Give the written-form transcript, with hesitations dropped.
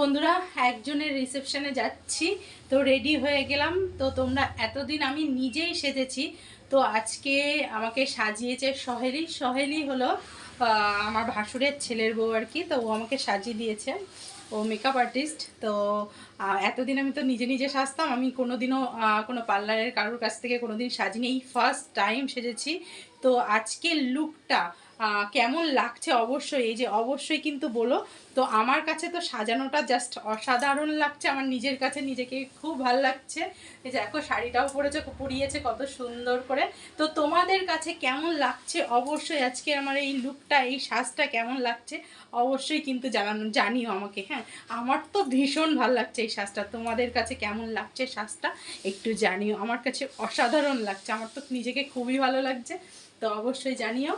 বন্ধুরা একজনের রিসেপশনে যাচ্ছি, তো রেডি হয়ে গেলাম। তো তোমরা এতদিন আমি নিজেই সেজেছি, তো আজকে আমাকে সাজিয়েছে সহেলি। সহেলি হলো আমার ভাসুরের ছেলের বউ আর কি। তো ও আমাকে সাজিয়ে দিয়েছে, ও মেকআপ আর্টিস্ট। তো এতদিন আমি তো নিজে নিজে সাজতাম, আমি কোনোদিনও কোনো পার্লারের কারোর কাছ থেকে কোনোদিন সাজিনি, এই ফার্স্ট টাইম সেজেছি। তো আজকের লুকটা কেমন লাগছে অবশ্যই, এই যে অবশ্যই কিন্তু বলো। তো আমার কাছে তো সাজানোটা জাস্ট অসাধারণ লাগছে, আমার নিজের কাছে নিজেকে খুব ভালো লাগছে। এই যে দেখো শাড়িটাও পরিয়েছে কত সুন্দর করে। তো তোমাদের কাছে কেমন লাগছে অবশ্যই, আজকে আমার এই লুকটা, এই সাজটা কেমন লাগছে অবশ্যই কিন্তু জানিও আমাকে। হ্যাঁ, আমার তো ভীষণ ভালো লাগছে এই সাজটা, তোমাদের কাছে কেমন লাগছে সাজটা একটু জানিও। আমার কাছে অসাধারণ লাগছে, আমার তো নিজেকে খুবই ভালো লাগছে, তো অবশ্যই জানিও।